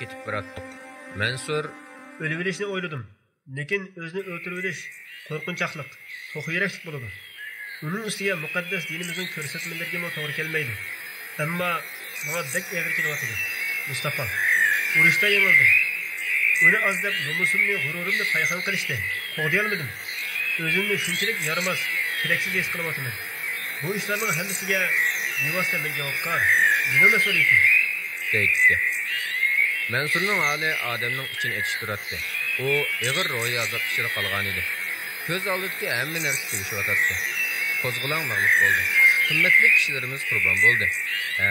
ketib biratdik. Mansur o'liverishni o'yladim. Lekin o'zini o'ltirib qo'rqinchaqliq, to'xiyraklik bo'ladi. Uning ustiga muqaddas dinimizning ko'rsatmalariga to'g'ri kelmaydi. Ammo menga bek og'ir kelyapti. Mustafa, urushda yengildi. Uni azdab nomusimni, g'ururimni payxon qilishdi. Qo'g'day olmadim. O'zimni shunchalik yaramas, keraksiz his qilyapman. Bu ishlarning hammasiga bevosita men javobgar. Nima mas'uliyati? deydi. Mansurning hali odamning ichini etishtiratdi. U og'ir ro'yi azob ichida qolgan edi. Ko'z oldidagi hamma narsa tugishyotdi. Qo'zg'olon mag'lub bo'ldi. Qimmatli kishilarimiz qurbon bo'ldi.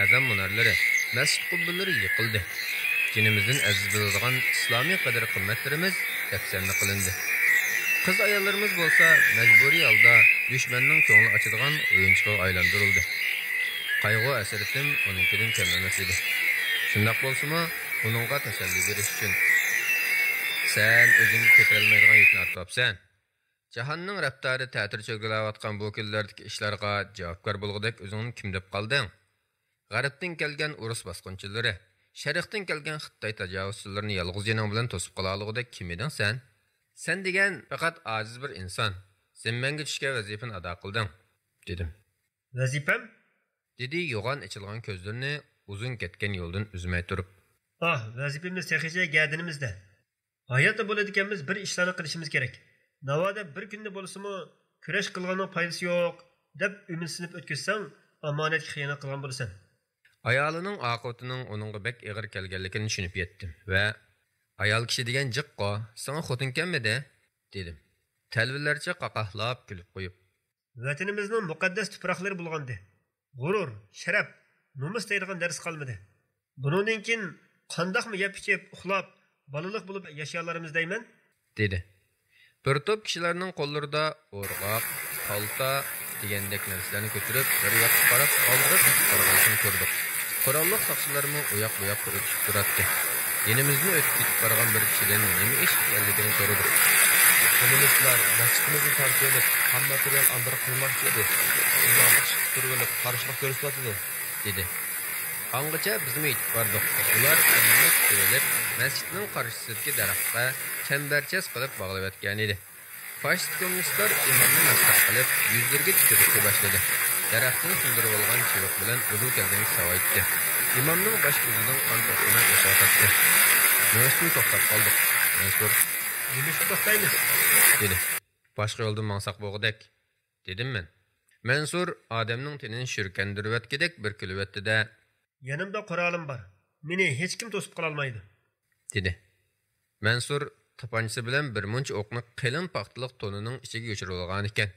Azam munarlari, masjid qubballari yiqildi. Dinimizin aziz biladigan islomiy qadr-qimmatlarimiz taqsimni qilindi. Qiz ayollarimiz bo'lsa majburiy holda dushmanning ko'ngli ochadigan o'yinchiga aylantirildi. Qayg'u asaritim uninkidan kamlamas edi. Shundoq bo'lsa-mu, uningga tasalli berish uchun sen o'zing ko'tarilmaydigan yukni ortibsan. Jahonning raftari ta'tir cho'klayotgan bu kunlardagi ishlarga javobgar bo'lgudek o'zingni kim deb qolding? G'arbdan kelgan urus bosqinchilari, sharqdan kelgan Xitoy tajovuzchilarini yolg'iz jining bilan to'sib qola olgudek kim eding sen? Sen degan faqat ojiz bir inson. Sen menga tushgan vazifani ado qilding, dedim. Vazifam? Dedi yo'g'on ichilgan ko'zlarini uzun ketgan yo'ldan uzmay turib. Vazifamiz texnicha gadinimizda. Hayotda bo'ladiganimiz bir ishlarni qilishimiz kerak. Navoda bir kunda bo'lsa-mu, kurash qilganning foydasi yo'q deb umidsinib o'tkazsang, omonatga xiyonat qilgan bo'lasan. Ayolining oqibatining uningga bek og'ir kelganligini tushunib yetdim va ayol kishi degan jiqqo, sana xotinkanmidi? dedim. Talvillarcha qaqahlab kulib qo'yib. Vatanimizning muqaddas tuproqlari bo'lgandi. G'urur, sharaf, nomus deydigan dars qolmadi. Bundan keyin qandoqmi yeb-ichib, uxlab, balaliq bo'lib yashayalarimiz deyman? dedi. Bir top kishilarning qo'llarida o'rg'oq, palta degandek narsalarni ko'tarib, bir yoqqa qarab oldirib qarag'anini ko'rdik. Qurolliq saqchilarmi uyoq-buyoqqa o'tib turardi. Yenimizni o'tib ketib qaragan bir kishidan nima ish ekanligini so'radik. Kommunistlar masjidimizni tark etib, ham material ambar qilmoqchi edi. Ularni turib qarshilik ko'rsatyapti, dedi. Angacha bizmi yetib bordik. Ular o'zini qo'yib, masjidning qarshisidagi daraxtga chambarchas qilib bog'lab yotgan edi. Faşist kommunistlar imomni masxara qilib, yuzlarga tushirishga boshladi. Daraxtni sindirib olgan chiviq bilan uruv kelgan savoytdi. Imomning bosh ko'zidan qon to'xtamay o'sayotdi. Nima to'xtab qoldik? Mansur, nima to'xtaymiz? dedi. Boshqa yo'ldan mangsak bo'g'idek, dedim men. Mansur odamning tenini shirkandirayotgandek bir kulvatdi-da, yanimda qurolim bor. Meni hech kim to'sib qola olmaydi, dedi. Mansur tapanchasi bilan bir muncha o'qni qalin paxtaliq tonining ichiga yo'chirib olgan ekan.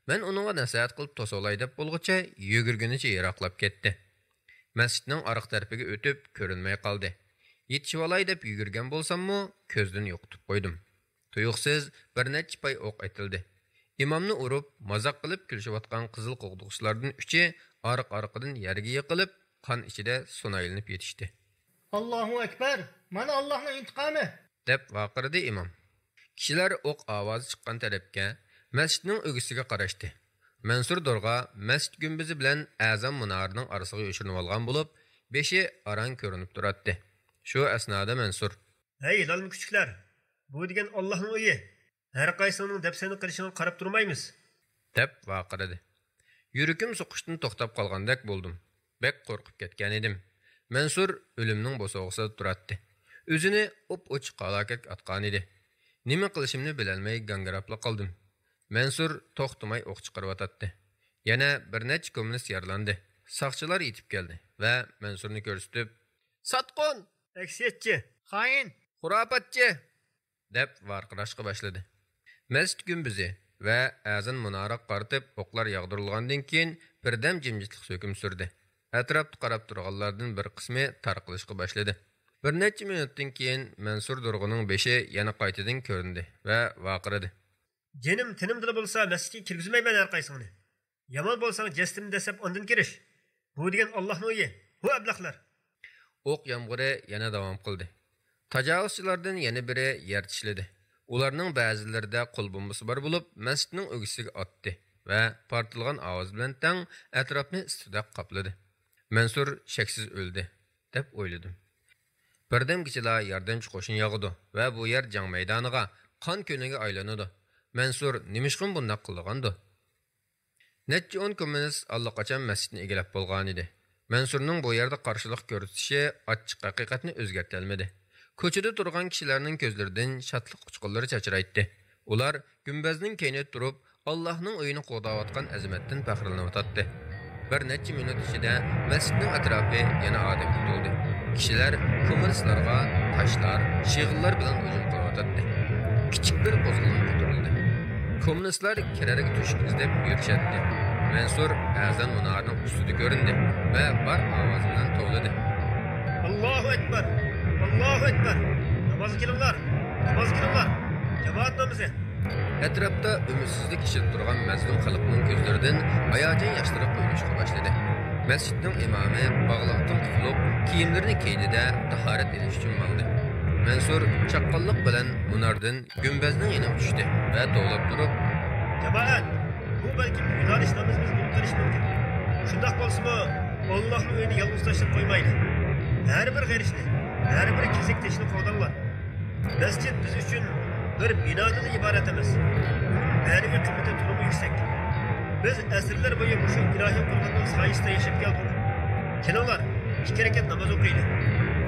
Men uningga nasihat qilib to'solay deb bo'lguncha yugurgunicha yiroqlab ketdi. Masjidning orqa tarafiga o'tib ko'rinmay qoldi. Yetishib olay deb yugurgan bo'lsam-mu, ko'zdan yo'qitib qo'ydim. Tuyuqsiz bir necha pay o'q etildi. Imomni urib, mazoq qilib kulishayotgan qizil qo'g'duqchilardan uchi orqa-orqadan yerga yiqilib, qon ichida so'naylinib yetishdi. Allohu akbar! Mana Allohning intiqomi! deb vaqirdi imom. Kishilar o'q ovozi chiqqan tarafga, masjidning o'gisiga qarashdi. Mansur Dorg'a masjid gumbizi bilan azam munarining orasiga o'shirinib olgan bo'lib, beshi arang ko'rinib turardi. Shu asnoda Mansur: "Hey, dalmi kuchuklar! Bu degan Allohning uyi. Har qaysining dafsani qilishini qarab turmaymiz", deb vaqirdi. Yuragim so'qishdan to'xtab qolgandek bo'ldim. Bek qo'rqib ketgan edim. Mansur o'limning bo'sog'isida turardi. O'zini op-ochiq halokat atgan edi. Nima qilishimni bilolmay gangarapla qoldim. Mansur to'xtamay o'q chiqarib Yana bir necha kommunist yaralandi. Saqchilar yetib keldi va Mansurni ko'rsatib, "Satqon, aksiyatchi, xoin, xurofotchi" deb varqirashga boshladi. Masjid gumbizi va azan munara qartib o'qlar yog'dirilgandan keyin birdam jimjitlik so'kim surdi. Atrofda qarab turganlardan bir qismi tarqalishga boshladi. Bir necha minutdan keyin Mansur Durg'uning beshi yana qaytadan ko'rindi va vaqirdi: "Jenim tinimda bo'lsa masjidga kirgizmayman har qaysingni. Yomon bo'lsang jastim desab ondan kirish. Bu degan Allohning uyi. Hu ablaqlar." O'q yomg'iri yana davom qildi. Tajovuzchilardan yana biri yer tishladi. Ularning ba'zilarida qo'l bombasi bor bo'lib, masjidning o'gisiga otdi va portilgan ovoz bilan tang atrofni istidaq qopladi. Mansur shaksiz o'ldi deb o'yladim. Birdamgichilar yordamchi qo'shin yog'idi va bu yer jang maydoniga, qon ko'niga aylanadi. Mansur nimishqin bunday qilgandi? Necha 10 kommunist allaqachon masjidni egallab bo'lgan edi. Mansurning bu yerda qarshilik ko'rsatishi ochiq haqiqatni o'zgartira olmadi. Ko'chada turgan kishilarning ko'zlaridan shodlik uchqunlari chachraydi. Ular gumbazning keynida turib, Allohning uyini qo'dayotgan azamatdan faxrlanayotdi. Bir necha minut ichida masjidning atrofi yana odamga to'ldi. Kishilar kommunistlarga toshlar, shig'illar bilan hujum qilayotdi. Kichik bir qo'zg'olon ko'tarildi. Kommunistlar kirarga tushib izlab yurishadi. Mansur azan munarining ustida ko'rindi va bar ovoz bilan to'ladi. Allohu akbar! Allohu akbar! Namoz qilinglar! Namoz qilinglar! Jamoat namozi! Etrafda ümidsizlik ishib turgan mazlum xalqning ko'zlaridan hayajon yoshlari quyilishga boshladi. Masjidning imomi bog'liqdan qutulib, kiyimlarini kiydida tahorat edish uchun bo'ldi. Mansur chaqqonlik bilan munardan gumbazning yoniga tushdi va to'lab turib, Jamoat, bu balkim yo'nalish namozimiz bo'lib qolishi mumkin. Shundoq bo'lsa-mu, Allohning uyini yolg'iz tashlab qo'ymaydi. Har bir g'irishni, har bir kesik teshni qo'danglar. Masjid biz uchun bir binodan iborat emas. Ma'naviy qiymati turimi yuksak. Biz asrlar bo'yi shu ilohiy Qur'onning soyasida yashab keldik. Kelinglar, 2 rakat namoz o'qiylik,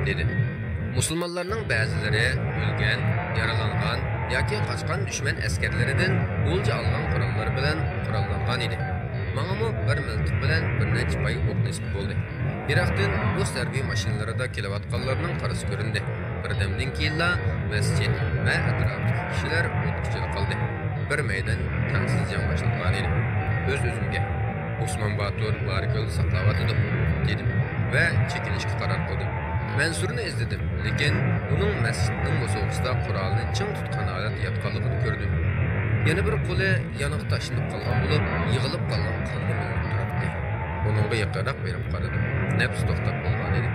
dedi. Musulmonlarning ba'zilari o'lgan, yaralangan yoki qochgan dushman askarlaridan o'lja olgan qurollar bilan qurollangan edi. Ma'lum bir miltiq bilan bir necha pay o'q nasib bo'ldi. Iroqdan rus harbiy mashinalarida kelayotganlarning qarasi ko'rindi. Birdamdan keyinla masjid va atrofdagi kishilar o'tkichilib qoldi. Bir maydon tangsiz jang boshlangan edi. O'z-o'zimga Osman Batur barkal saqlayotdi dedim va chekinishga qaror qildim. Mansurni izledim, lekin uning masjidning bo'sog'isida qurolni ching tutgan holat yotganligini ko'rdim. Yana bir qo'li yoniq tashlanib qolgan bo'lib, yig'ilib qolgan qonni bilan turibdi. Uningga yaqinroq berib qaradim. Nafs to'xtab qolgan edi.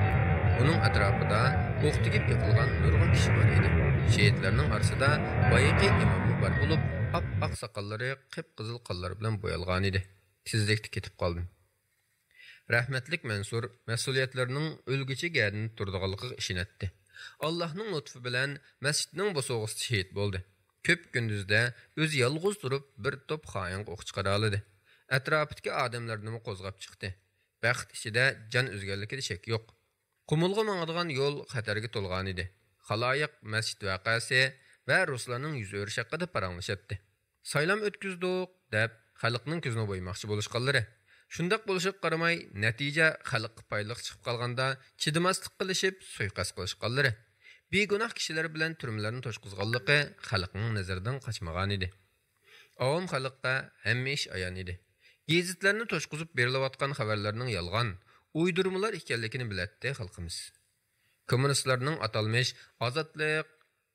Uning atrofida o'q tegib yiqilgan nurg'un kishi bor edi. Shehidlarning orasida boyiqi imom bor bo'lib, oq soqollari qip-qizil qonlar bilan bo'yalgan edi. Tezlikda ketib qoldim. Rahmetlik Mansur mas'uliyatlarining o'lgichi gadini turdiganligiga ishonatdi. Allohning lutfi bilan masjidning bo'sog'isi shehid bo'ldi. Ko'p kunduzda o'zi yolg'iz turib bir to'p xoin o'q chiqara oldi. Atrofidagi odamlarni qo'zg'ab chiqdi. Baxt ichida jon o'zgarligida shak yo'q. Qumulga mangadigan yo'l xatarga to'lgan edi. Xaloyiq masjid voqeasi va ruslarning yuz o'rish haqida paranglashadi. Saylam o'tkizdik deb xalqning ko'zini bo'ymoqchi bo'lishganlari. Shundaq bo'lishib qaramay, natija xalqqa payliq chiqib qolganda chidamaslik qilishib, suiqasd qilishganlari. Begunoh kishilar bilan turmalarni to'shqizganligi xalqning nazaridan qochmagan edi. Avom xalqqa hamma ish ayon edi. Gazitlarni to'shqizib berilayotgan xabarlarning yolg'on, uydurmalar ekanligini bilatdi xalqimiz. Kommunistlarning atalmish ozodlik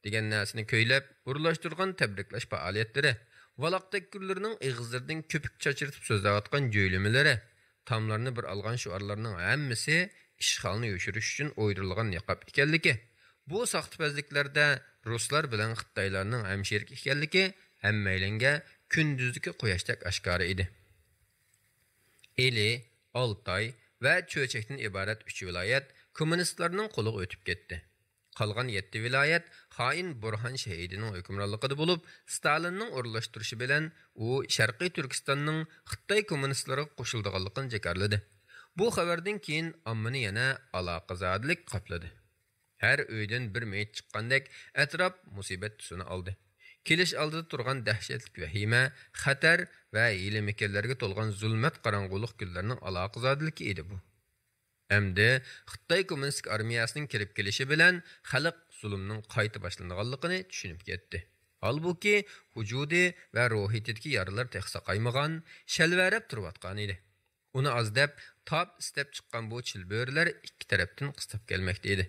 degan narsani ko'ylab, urlashtirgan tabriklash faoliyatlari, valaqtakkurlarning ig'izlaridan köpük çaçırtıp so'zlayotgan jo'ylimalari, tamlarni bir algan shuarlarning hammasi ishg'olni yoshirish uchun o'ydirilgan niqob ekanligi, bu saxtipazliklarda ruslar bilan xitoylarning hamsherik ekanligi hammaylanga kunduzdagi quyoshdak oshkora edi. Eli, Oltay va Cho'chakdan iborat 3 viloyat kommunistlarning qo'liga o'tib ketdi. Qolgan 7 viloyat xoin Burhan shahidining hukmronligida bo'lib, Stalinning o'rlashtirishi bilan u Sharqiy Turkistonning Xitoy kommunistlariga qo'shilganligini jakarladi. Bu xabardan keyin ommani yana aloqazodlik qopladi. Har uydan bir meyit chiqqandek atrof musibat tusini oldi. Kelish oldida turgan dahshatli vahima, xatar va hiyla-mikanlarga to'lgan zulmat qorong'ulik kunlarning aloqazodligi edi bu. Endi Xitoy kommunistik armiyasining kirib kelishi bilan xalq zulmning qayta boshlanganligini tushunib ketdi. Halbuki vujudi va ruhiyatidagi yaralar texsa qaymagan, shalvarab turayotgan edi. Uni azdab, top istab chiqqan bu chilbörlar ikki tarafdan qistab kelmoqda edi.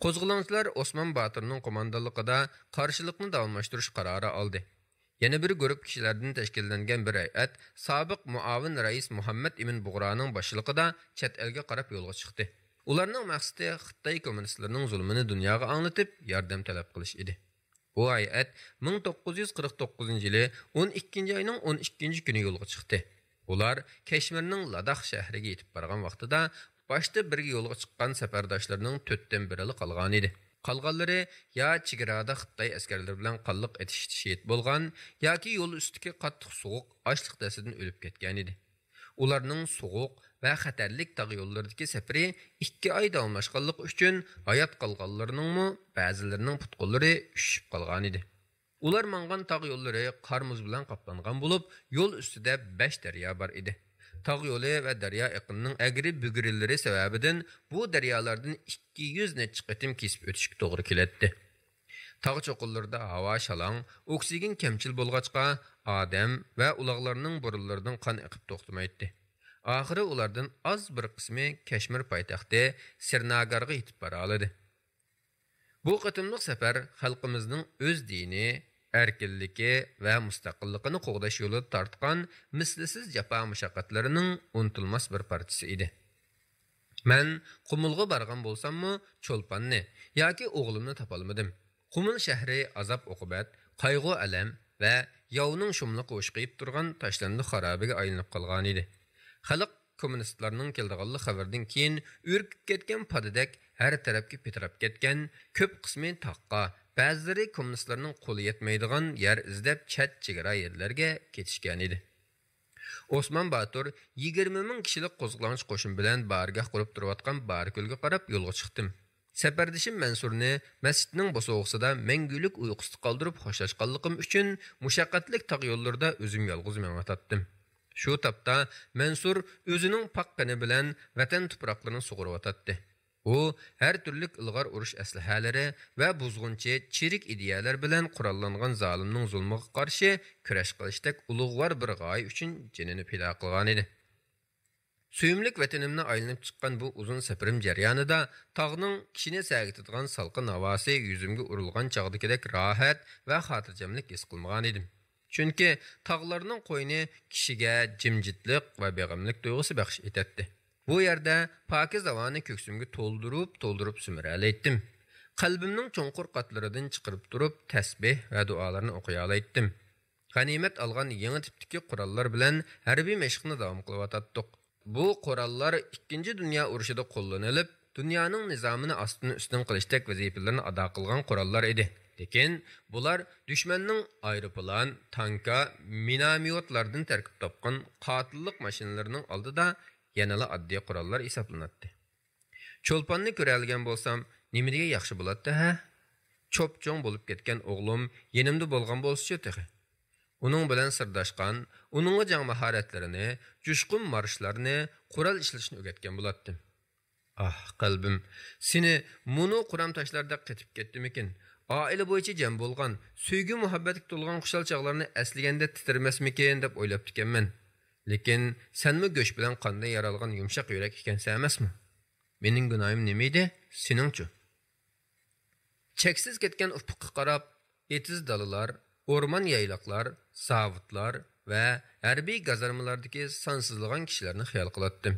Qo'zg'olonchilar Osman Baturning qo'mondonligida qarshilikni davomlashtirish qarori oldi. Yana bir guruh kishilardan tashkillangan bir hay'at sobiq muavin rais Muhammad ibn Bug'roning boshchiligida chet elga qarab yo'lga chiqdi. Ularning maqsadi Xitoy kommunistlarining zulmini dunyoga anglatib, yordam talab qilish edi. Bu hay'at 1949-yili 12-oyning 12-kuni yo'lga chiqdi. Ular Kashmirning Ladakh shahriga yetib borgan vaqtida başta birga yo'lga chiqqan safardoshlarning 4dan biri qolgan edi. Qolganlari ya chegarada Xitoy askarlari bilan qanliq etishdi shehid bo'lgan yoki yo'l ustidagi qattiq sovuq ochliq dasidan o'lib ketgan edi. Ularning sovuq va xatarlik tog' yo'llaridagi safari 2 oy davomlashganligi uchun hayot qolganlarning ba'zilarining putqo'llari ushib qolgan edi. Ular mangan tog' yo'llari qor muz bilan qoplangan bo'lib, yo'l ustida 5 daryo bor edi. Tog' yo'li va daryo iqinining agri-bugrilari sababidan bu daryolardan 200 necha qitim kesib o'tishga to'g'ri keladi. Tog' cho'qillarida havo shalang, oksigen kamchil bo'lg'achqa odam va uloqlarning burunlaridan qon iqib to'xtamaydi. Oxiri ulardan oz bir qismi Kashmir poytaxti Srinagarga yetib bora oladi. Bu qatimliq safar xalqimizning o'z dini, erkinligi va mustaqilligini qo'g'dash yo'lida tortgan mislsiz jafo mushaqqatlarining unutilmas bir parchasi edi. Men Qumulga borgan bo'lsam-mu, Cho'lponni yoki o'g'limni topolmadim. Qumul shahri azob uqubat, qayg'u alam va yovning shumli qo'shqiyib turgan tashlandiq xarobiga aylanib qolgan edi. Xalq kommunistlarning keldiganlik xabardan keyin urkib ketgan podidek har tarafga petirab ketgan, ko'p qismi taqqa, ba'zilari kommunistlarning qo'li yetmaydigan yer izlab chat chegara yerlarga ketishgan edi. Osman Batur 20 ming kishilik qo'zg'olonchi qo'shin bilan bargoh qurib turayotgan Barko'lga qarab yo'lga chiqdim. Safardishim Mansurni masjidning bo'sog'isida mangulik uyqusida qoldirib xo'shlashganligim uchun mushaqqatlik tog' yo'llarida o'zim yolg'iz meng'atatdim. Shu tapda Mansur o'zining paqqani bilan vatan tuproqlarini sug'urib o'tatdi. U har turli ilg'or urush aslahalari va buzg'unchi chirik ideyalar bilan qurollangan zolimning zulmiga qarshi kurash qilishdek ulug'vor bir g'oya uchun jinini fido qilgan edi. Suyumlik vatanimni aylanib chiqqan bu uzun safarim jarayonida tog'ning kishini sag'itadigan salqin havosi yuzimga urilgan chog'dagidek rohat va xotirjamlik his qilmagan edim. Chunki tog'larning qo'yni kishiga jimjitlik va beg'amlik tuyg'usi baxsh etadi. Bu yerda pokiz havoni ko'ksimga to'ldirib sumiralaytdim. Qalbimning cho'nqur qatlaridan chiqarib turib tasbih va duolarni o'qiy olaytdim. G'animat olgan yangi tipdagi qurollar bilan harbiy mashqni davom qilyotdik. Bu qurollar 2 dunyo urushida qo'llanilib, dunyoning nizomini ostin-ustin qilishdek vazifalarni ado qilgan qurollar edi. Lekin bular dushmanning aeroplan, tanka, minomyotlardan tarkib topgan qotillik mashinalarining oldida yanala oddiy qurollar hisoblanadi. Cho'lponni ko'ralgan bo'lsam, nima degan yaxshi bo'ladi, ha? Cho'p-cho'ng bo'lib ketgan o'g'lim yenimda bo'lgan bo'lsa-chi tehi. Uning bilan sirdashgan, uningga jang mahoratlarini, jushqun marshlarini, qurol ishlashni o'rgatgan bo'lardim. Ah, qalbim, seni munu quram tashlarda qetib ketdimikin? Oila bo'yicha jam bo'lgan, suygu muhabbatga to'lgan xushal chog'larni eslaganda titirmasmikin deb o'ylab ekanman. Lekin senmi go'sh bilan qanday yaralgan yumshoq yurak ekansan emasmi? Mening gunoyim nima edi? Seningchi. Cheksiz ketgan ufqqa qarab, etiz dalalar, o'rmon yayloqlar, zavutlar va harbiy gazarmalardagi sonsizlagan kishilarni xayol qilatdim.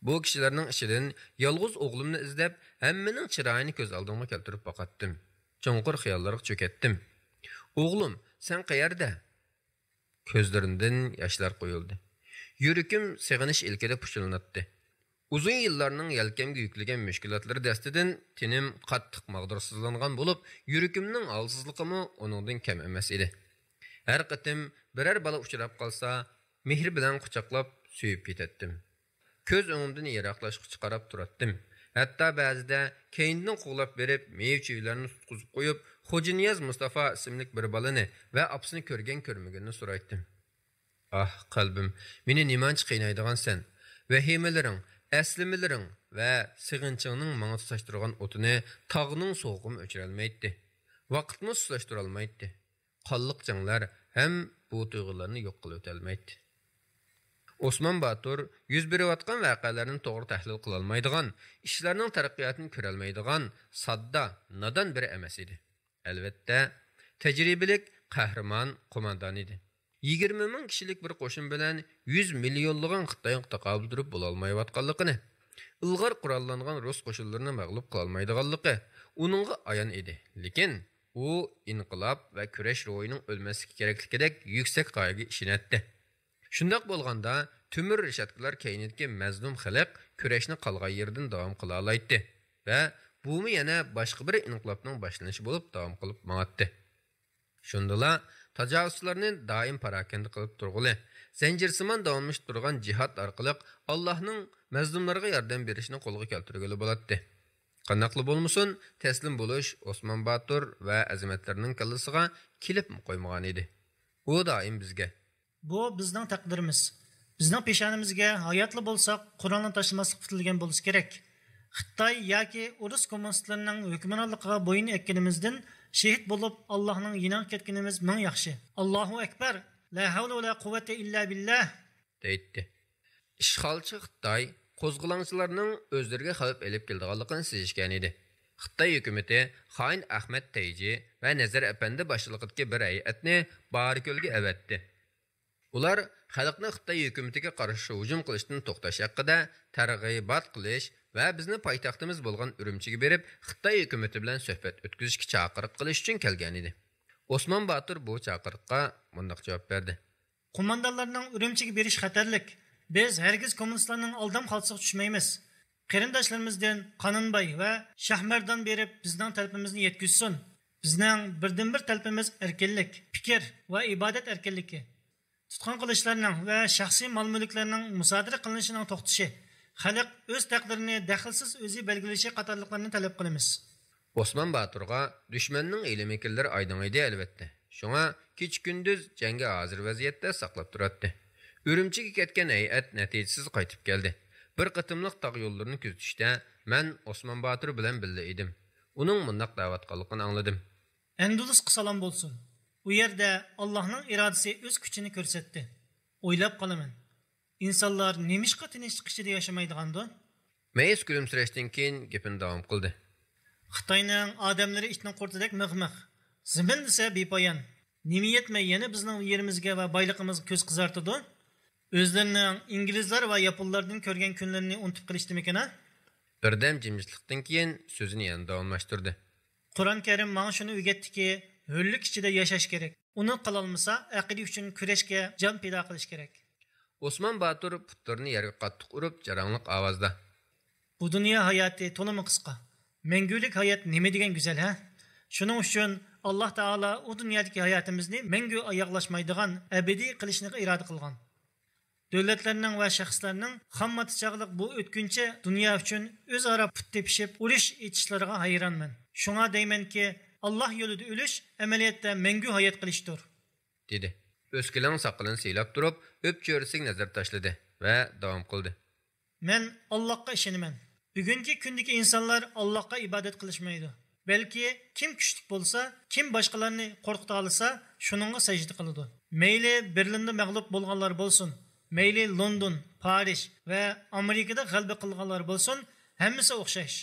Bu kishilarning ichidan yolg'iz o'g'limni izlab, hammaning chiroyini ko'z oldimga keltirib boqatdim. Cho'nqur xayollarga cho'katdim. O'g'lim, sen qayerda? Ko'zlarimdan yoshlar qo'yildi. Yurakim seg'inish ilkida pushlanatdi. Uzun yillarning yelkamga yuklagan mushkulotlari dastidan tenim qattiq mag'dursizlangan bo'lib, yurakimning holsizligimi uningdan kam emas edi. Har qatim biror bola uchrab qolsa, mehr bilan quchoqlab suyib ketatdim. Ko'z o'ngimdan yiroqlashga qarab turatdim. Hatto ba'zida keyindan qo'g'lab berib, mevchilarni tutqizib qo'yib, Xo'janiyaz Mustafa ismli bir bolani va opsini ko'rmaganini so'raydim. Ah, qalbim, meni nimanchi qiynaydigan sen? Vahimalaring, aslimalaring va sig'inchingning menga tutashtirgan o'tini tog'ning so'g'imi o'chirolmaydi. Vaqtni suslashtira olmaydi. Qonliq janglar ham bu tuyg'ularni yo'q qilib o'tolmaydi. Osman Batur yuz berayotgan voqealarni to'g'ri tahlil qila olmaydigan, ishlarning taraqqiyotini ko'ra olmaydigan, sodda, nodon biri emas edi. Albatta, tajribalik qahramon qo'mondon edi. 20 ming kishilik bir qo'shin bilan 100 millionlagan Xitoyga taqobil turib bo'la olmayotganligini, ilg'or qurollangan rus qo'shinlarini mag'lub qila olmaydiganligi uningga ayon edi. Lekin u inqilob va kurash ruhining o'lmasligi kerakligidek yuksak qoyaga ishonatdi. Shundoq bo'lganda, Timur Rishatqalar kaynidagi mazlum xalq kurashni qolgan yerdan davom qila oladi va bumi yana boshqa bir inqilobning boshlanishi bo'lib davom qilib mangadi. Shundala tajovuzchilarni doim parakanda qilib turg'uli, zanjirsimon davomlashib turgan jihad orqali Allohning mazlumlarga yordam berishini qo'lga keltirgili bo'ladi. Qanaqli bo'lmasin, taslim bo'lish Osmon Batur va azimatlarning kallasiga kelib qo'ymagan edi. U doim bizga Bu bizning taqdirimiz. Bizning peshonamizga hayotli bo'lsak, Qur'onni tashlamaslik bitilgan bo'lishi kerak. Xitoy yoki Rus kommunistlarining hukmronligiga bo'yin ekkanimizdan shahid bo'lib Allohning yiniga ketganimiz ming yaxshi. Allohu akbar. La havla va la quvvata illa billah. deydi. Ishg'olchi Xitoy qo'zg'olonchilarning o'zlariga xavf elib kelganligini sezishgan edi. Xitoy hukumati Xoin Ahmad Tayji va Nazar Apandi boshchiligidagi bir hay'atni Barikölga avatdi. Ular xalqni Xitoy hukumatiga qarshi hujum qilishdan to'xtash haqida targ'ibot qilish va bizni poytaxtimiz bo'lgan Urumchiga berib, Xitoy hukumati bilan suhbat o'tkazishga chaqiriq qilish uchun kelgan edi. Osmon Batur bu chaqiriqqa bunday javob berdi. Qo'mondonlarning Urumchiga berish xatarlik. Biz hargiz kommunistlarning aldam xalqsiga tushmaymiz. Qarindoshlarimizdan Qonunboy va Shahmardan berib bizning talabimizni yetkazsin. Bizning birdan-bir talabimiz erkinlik, fikr va ibodat erkinligi. Tutqun qilishlarning va shaxsiy mol-mulklarning musodara qilinishining to'xtashi, xalq o'z taqdirini daxlsiz o'zi belgilashi qatorliqlarni talab qilamiz. Osmon Baturga dushmanning ilmikillari aydın edi albatta. Shunga kech-kunduz jangga hozir vaziyatda saqlab turadi. Urumchiga ketgan hay'at natijasiz qaytib keldi. Bir qatimliq tog' yo'llarini kuzatishda men Osmon Batur bilan birga edim. Uning mundaq da'vat qilganligini angladim. Endulus salom bo'lsin. U yerda Allohning irodasi o'z kuchini ko'rsatdi. O'ylab qolaman. İnsanlar nemishqa tinchlik ichida yashamaydigandi? Mayis kulimsirashdan keyin gapini davom qildi. Xitoyning odamlari itning qurtidek mig'miq. Zimin desa bepoyon. Nima yetmay yana bizning yerimizga va boyligimizga ko'z qizartidi? O'zlarining inglizlar va yaponlardan ko'rgan kunlarini unutib qilishdimikan? Birdam jimjitlikdan keyin so'zini yana davomlashtirdi. Qur'on Karim menga shuni o'rgatdiki, hurlik ichida yashash kerak. Uni qila olmasa, aqida uchun kurashga jon pido qilish kerak. Osmon Batur putlarini yerga qattiq urib, jarangliq ovozda: Bu dunyo hayoti to'limi qisqa. Mangulik hayot nima degan go'zal, ha? Shuning uchun Alloh taolo u dunyodagi hayotimizni mangu oyoqlashmaydigan abadiy qilishni iroda qilgan. Davlatlarning va shaxslarning hammat chog'liq bu o'tkinchi dunyo uchun o'zaro put tepishib, urush etishlariga hayronman. Shunga deymanki, Alloh yo'lida o'lish amaliyotda mangu hayot qilishdir, dedi. O'skilang saqilini siylab turib, o'pcho'risiga nazar tashladi va davom qildi. Men Allohga ishonaman. Bugungi kundagi insonlar Allohga ibodat qilishmaydi. Balki kim kuchli bo'lsa, kim boshqalarni qo'rqita olsa, shuningga sajda qiladi. Mayli Berlinda mag'lub bo'lganlar bo'lsin, mayli London, Parij va Amerikada g'alaba qilganlar bo'lsin, hammasi o'xshash.